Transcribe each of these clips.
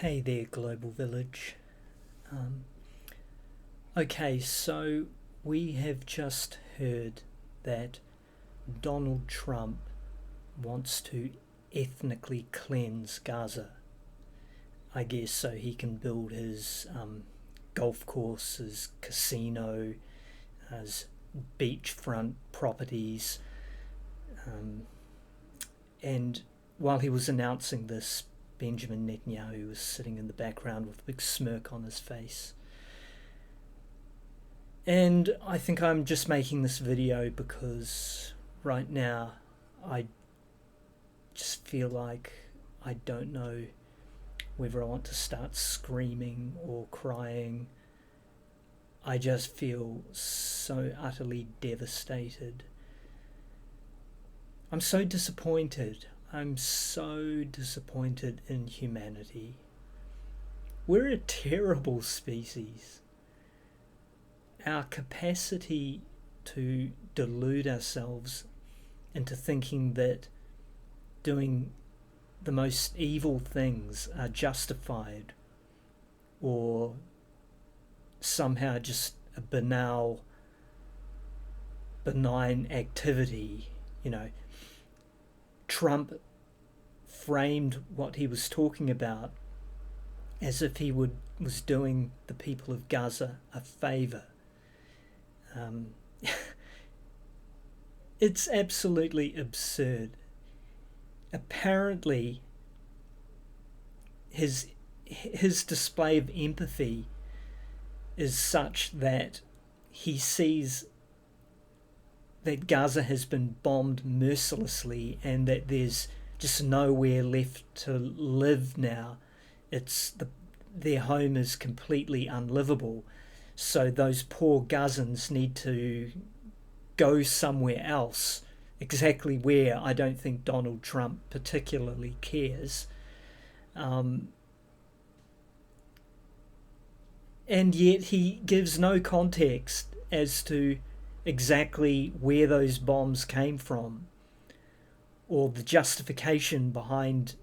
Hey there, Global Village. Um, okay, so we have just heard that Donald Trump wants to ethnically cleanse Gaza. I guess so he can build his golf course, his casino, his beachfront properties. Um, and while he was announcing this, Benjamin Netanyahu was sitting in the background with a big smirk on his face. And I think I'm just making this video because right now I just feel like I don't know whether I want to start screaming or crying. I just feel so utterly devastated. I'm so disappointed. I'm so disappointed in humanity. We're a terrible species. Our capacity to delude ourselves into thinking that doing the most evil things are justified or somehow just a banal, benign activity. Trump framed what he was talking about as if he was doing the people of Gaza a favour. It's absolutely absurd. Apparently, his display of empathy is such that he sees that Gaza has been bombed mercilessly and that there's just nowhere left to live now. Their home is completely unlivable. So those poor Gazans need to go somewhere else. Exactly where, I don't think Donald Trump particularly cares. And yet he gives no context as to exactly where those bombs came from or the justification behind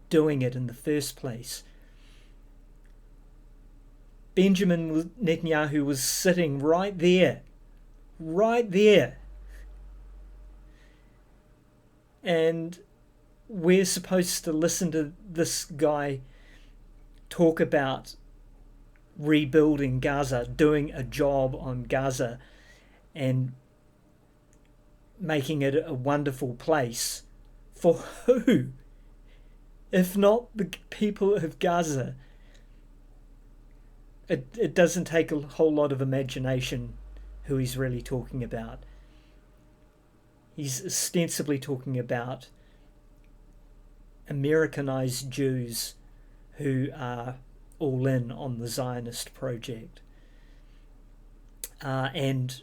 doing it in the first place. Benjamin Netanyahu was sitting right there. And we're supposed to listen to this guy talk about rebuilding Gaza, doing a job on Gaza and making it a wonderful place. For who? If not the people of Gaza. It doesn't take a whole lot of imagination who he's really talking about. He's ostensibly talking about Americanized Jews who are all in on the Zionist project, and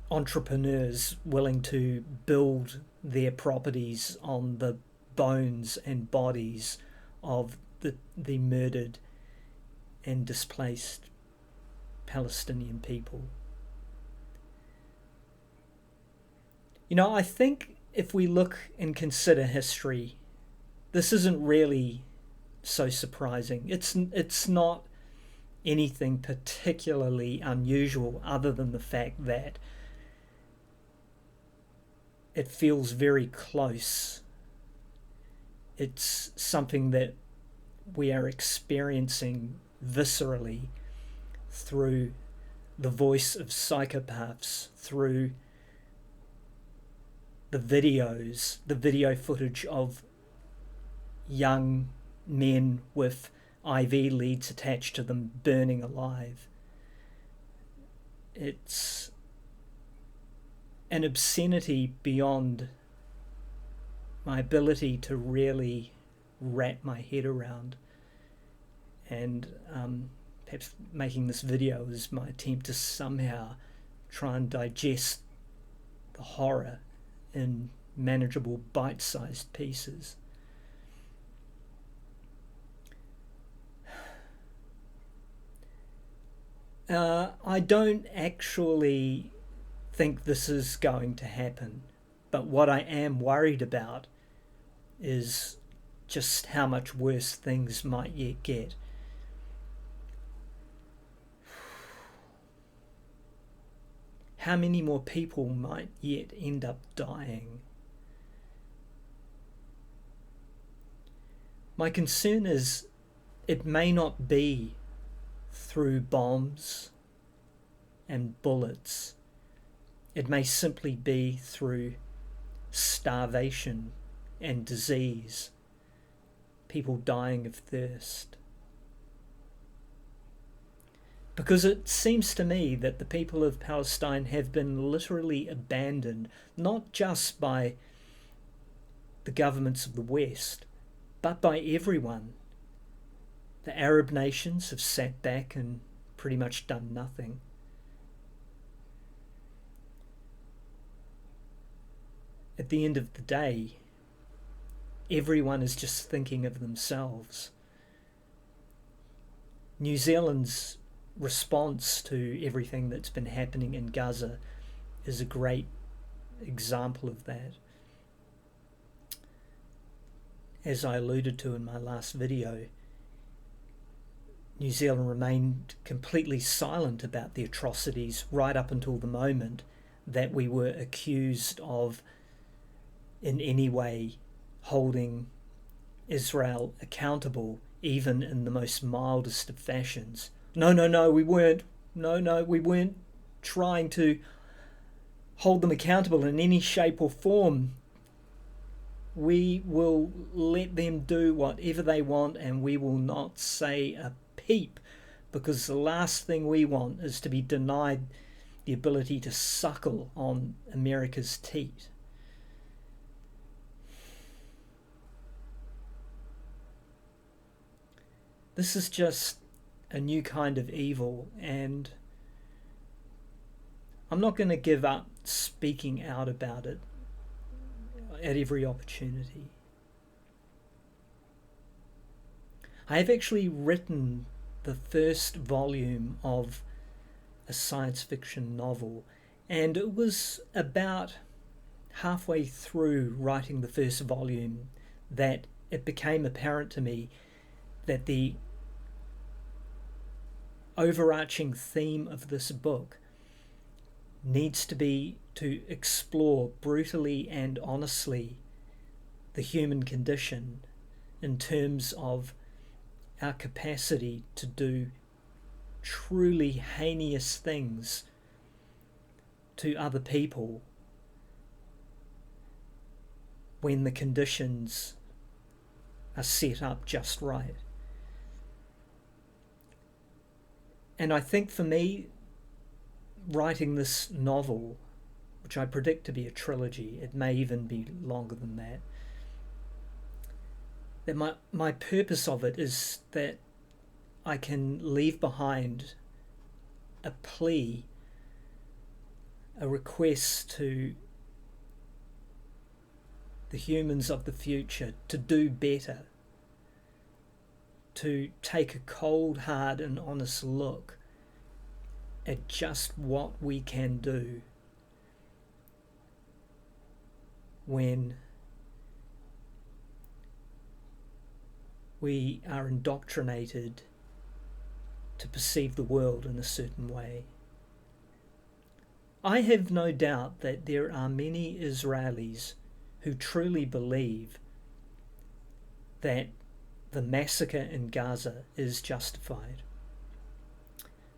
entrepreneurs willing to build their properties on the bones and bodies of the murdered and displaced Palestinian people. I think if we look and consider history, this isn't really so surprising. It's not anything particularly unusual other than the fact that it feels very close. It's something that we are experiencing viscerally through the voice of psychopaths, through the video footage of young men with IV leads attached to them burning alive. It's an obscenity beyond my ability to really wrap my head around. And perhaps making this video is my attempt to somehow try and digest the horror in manageable bite-sized pieces. I don't actually think this is going to happen, but what I am worried about is just how much worse things might yet get. How many more people might yet end up dying? My concern is it may not be through bombs and bullets. It may simply be through starvation and disease, people dying of thirst. Because it seems to me that the people of Palestine have been literally abandoned, not just by the governments of the West, but by everyone. The Arab nations have sat back and pretty much done nothing. At the end of the day, everyone is just thinking of themselves. New Zealand's response to everything that's been happening in Gaza is a great example of that. As I alluded to in my last video, New Zealand remained completely silent about the atrocities right up until the moment that we were accused of in any way holding Israel accountable, even in the most mildest of fashions. No, we weren't. No, we weren't trying to hold them accountable in any shape or form. We will let them do whatever they want and we will not say a peep, because the last thing we want is to be denied the ability to suckle on America's teat. This is just a new kind of evil, and I'm not going to give up speaking out about it at every opportunity. I have actually written the first volume of a science fiction novel, and it was about halfway through writing the first volume that it became apparent to me that the overarching theme of this book needs to be to explore brutally and honestly the human condition in terms of our capacity to do truly heinous things to other people when the conditions are set up just right. And I think for me, writing this novel, which I predict to be a trilogy, it may even be longer than that, that my purpose of it is that I can leave behind a plea, a request to the humans of the future to do better, to take a cold, hard and honest look at just what we can do when we are indoctrinated to perceive the world in a certain way. I have no doubt that there are many Israelis who truly believe that the massacre in Gaza is justified,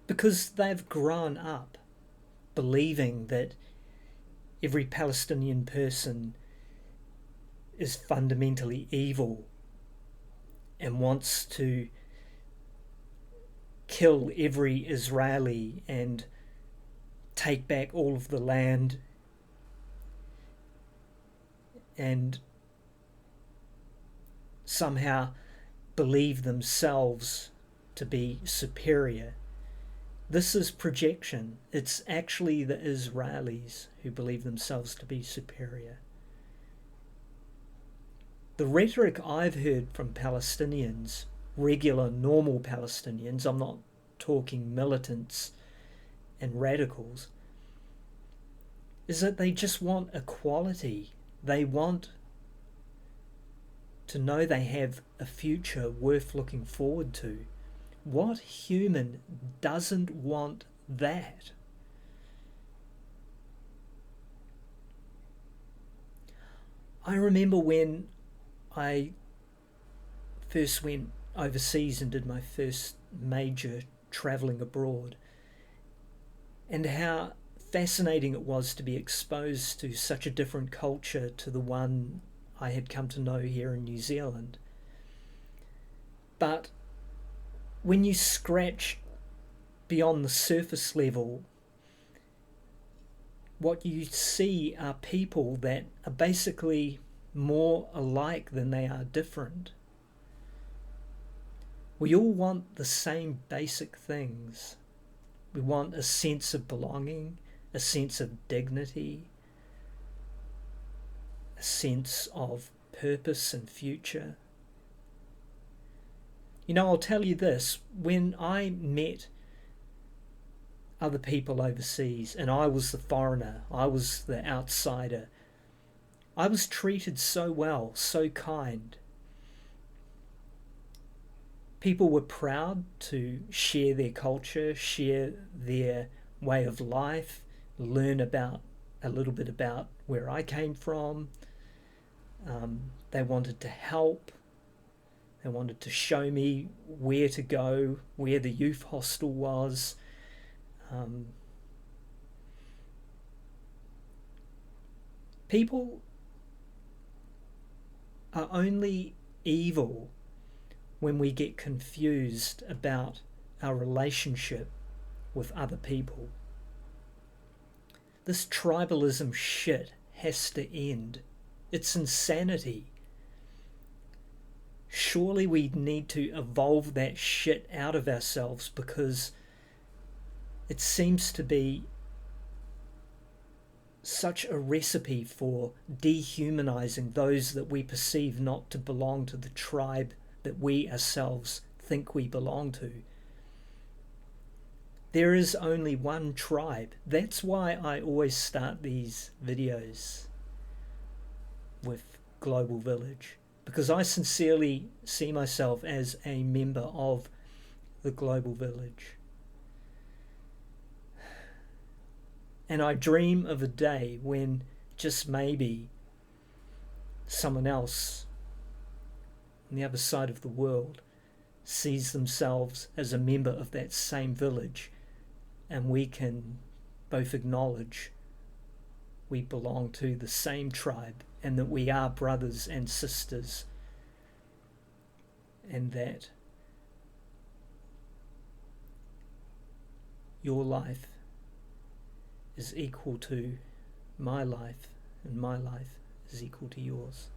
because they've grown up believing that every Palestinian person is fundamentally evil and wants to kill every Israeli and take back all of the land and somehow believe themselves to be superior. This is projection. It's actually the Israelis who believe themselves to be superior. The rhetoric I've heard from Palestinians, regular, normal Palestinians, I'm not talking militants and radicals, is that they just want equality. They want to know they have a future worth looking forward to. What human doesn't want that? I remember when I first went overseas and did my first major travelling abroad, and how fascinating it was to be exposed to such a different culture to the one I had come to know here in New Zealand. But when you scratch beyond the surface level, what you see are people that are basically more alike than they are different. We all want the same basic things. We want a sense of belonging, a sense of dignity, a sense of purpose and future. You know, I'll tell you this, when I met other people overseas and I was the foreigner, I was the outsider, I was treated so well, so kind. People were proud to share their culture, share their way of life, learn about a little bit about where I came from. They wanted to help. They wanted to show me where to go, where the youth hostel was. People are only evil when we get confused about our relationship with other people. This tribalism shit has to end. It's insanity. Surely we need to evolve that shit out of ourselves, because it seems to be such a recipe for dehumanizing those that we perceive not to belong to the tribe that we ourselves think we belong to. There is only one tribe. That's why I always start these videos with Global Village, because I sincerely see myself as a member of the Global Village. And I dream of a day when just maybe someone else on the other side of the world sees themselves as a member of that same village, and we can both acknowledge we belong to the same tribe, and that we are brothers and sisters, and that your life is equal to my life, and my life is equal to yours.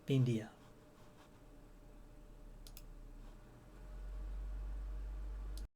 Bendia.